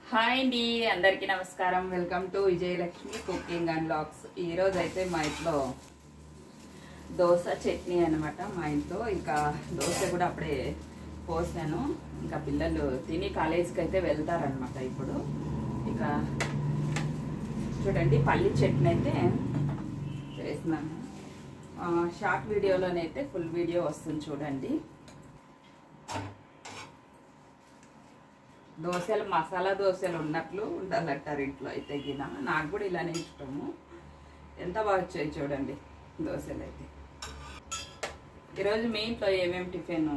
Hi అండి, అందరికీ నమస్కారం. Welcome to Vijayalakshmi cooking and vlogs. ఈరోజు అయితే మా ఇంట్లో దోశ చట్నీ అనమాట. మా ఇంట్లో ఇంకా దోశ కూడా అప్పుడే పోసాను. ఇంకా పిల్లలు తిని కాలేజీకి అయితే వెళ్తారనమాట. ఇప్పుడు ఇక చూడండి, పల్లి చట్నీ అయితే చేస్తున్నాను. షార్ట్ వీడియోలోనైతే ఫుల్ వీడియో వస్తుంది చూడండి. దోశలు మసాలా దోశలు ఉన్నట్లు ఉండాలంటారు ఇంట్లో అయితే గిన. నాకు కూడా ఇలానే ఇష్టము. ఎంత బాగా వచ్చాయి చూడండి దోశలు అయితే. ఈరోజు మీ ఇంట్లో ఏమేమి టిఫిన్,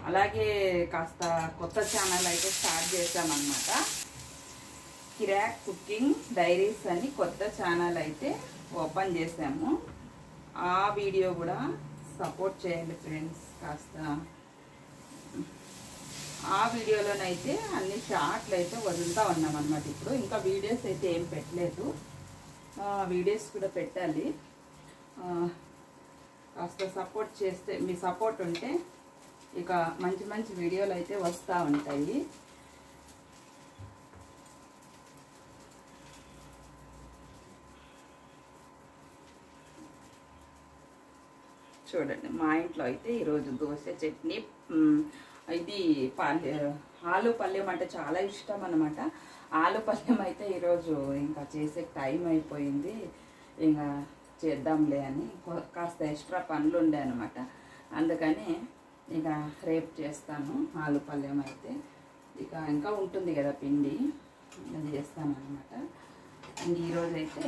అలాగే కాస్త కొత్త ఛానల్ అయితే స్టార్ట్ చేసామన్నమాట. కిరాక్ కుకింగ్ డైరీస్ అని కొత్త ఛానల్ అయితే ఓపెన్ చేసాము. ఆ వీడియో కూడా సపోర్ట్ చేయండి ఫ్రెండ్స్ కాస్త. ఆ వీడియోలోనైతే అన్ని షార్ట్లు అయితే వదులుతూ ఉన్నాం అన్నమాట. ఇప్పుడు ఇంకా వీడియోస్ అయితే ఏం పెట్టలేదు. వీడియోస్ కూడా పెట్టాలి. కాస్త సపోర్ట్ చేస్తే, మీ సపోర్ట్ ఉంటే ఇక మంచి మంచి వీడియోలు అయితే వస్తూ ఉంటాయి. చూడండి, మా ఇంట్లో అయితే ఈరోజు దోశ చట్నీ, ఇది ఆలు పల్లెం అంటే చాలా ఇష్టం అన్నమాట. ఆలు పల్లెం అయితే ఈరోజు ఇంకా చేసే టైం అయిపోయింది. ఇంకా చేద్దాంలే అని కాస్త ఎక్స్ట్రా పనులు ఉండే అనమాట. అందుకని ఇక రేపు చేస్తాను ఆలు పల్లెం అయితే. ఇక ఇంకా ఉంటుంది కదా పిండి, అది చేస్తాను అనమాట. ఇంక ఈరోజైతే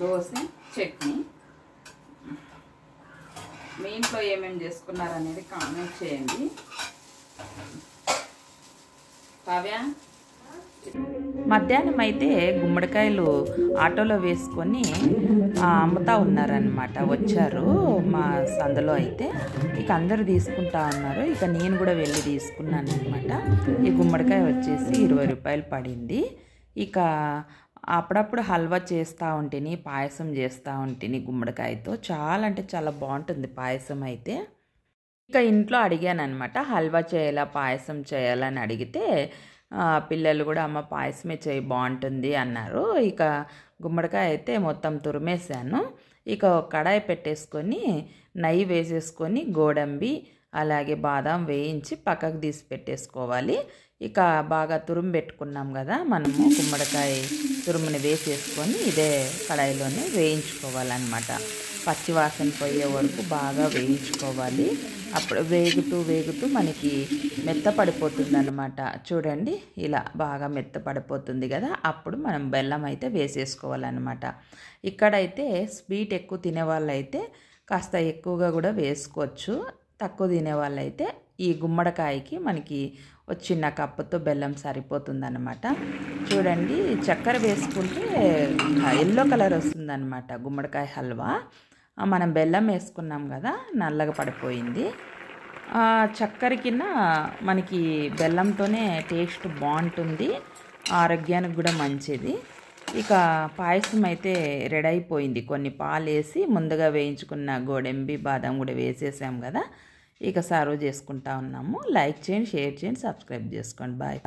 దోశ చట్నీ. మీ ఇంట్లో ఏమేమి చేసుకున్నారనేది కామెంట్ చేయండి. కావ్య, మధ్యాహ్నం అయితే గుమ్మడికాయలు ఆటోలో వేసుకొని అమ్ముతా ఉన్నారనమాట. వచ్చారు మా సందులో అయితే. ఇక అందరూ తీసుకుంటా ఉన్నారు. ఇక నేను కూడా వెళ్ళి తీసుకున్నాను అనమాట. ఈ గుమ్మడికాయ వచ్చేసి 20 రూపాయలు పడింది. ఇక అప్పుడప్పుడు హల్వా చేస్తూ ఉంటేని, పాయసం చేస్తూ ఉంటేని గుమ్మడికాయతో చాలా అంటే చాలా బాగుంటుంది పాయసం అయితే. ఇక ఇంట్లో అడిగాను అనమాట, హల్వా చేయాలా పాయసం చేయాలని అడిగితే పిల్లలు కూడా అమ్మ పాయసమే చేయి బాగుంటుంది అన్నారు. ఇక గుమ్మడికాయ అయితే మొత్తం తురిమేశాను. ఇక కడాయి పెట్టేసుకొని నెయ్యి వేసేసుకొని గోడంబి అలాగే బాదం వేయించి పక్కకు తీసి పెట్టేసుకోవాలి. ఇక బాగా తురుము పెట్టుకున్నాం కదా మనము, గుమ్మడికాయ తురుముని వేసేసుకొని ఇదే కడాయిలోనే వేయించుకోవాలన్నమాట. పచ్చివాసన పోయే వరకు బాగా వేయించుకోవాలి. అప్పుడు వేగుతూ మనకి మెత్తపడిపోతుంది అన్నమాట. చూడండి, ఇలా బాగా మెత్తపడిపోతుంది కదా, అప్పుడు మనం బెల్లం అయితే వేసేసుకోవాలన్నమాట. ఇక్కడైతే స్వీట్ ఎక్కువ తినేవాళ్ళైతే కాస్త ఎక్కువగా కూడా వేసుకోవచ్చు. తక్కువ తినేవాళ్ళైతే ఈ గుమ్మడికాయకి మనకి చిన్న కప్పుతో బెల్లం సరిపోతుందన్నమాట. చూడండి, చక్కెర వేసుకుంటే ఎల్లో కలర్ వస్తుందన్నమాట గుమ్మడికాయ హల్వా. మనం బెల్లం వేసుకున్నాం కదా, నల్లగా పడిపోయింది. చక్కెర కింద మనకి బెల్లంతోనే టేస్ట్ బాగుంటుంది, ఆరోగ్యానికి కూడా మంచిది. ఇక పాయసం అయితే రెడీ అయిపోయింది. కొన్ని పాలు వేసి ముందుగా వేయించుకున్న గోడంబి బాదం కూడా వేసేసాం కదా. ఇక సర్వ్ చేసుకుంటా ఉన్నాము. లైక్ చేయండి, షేర్ చేయండి, సబ్స్క్రైబ్ చేసుకోండి. బాయ్.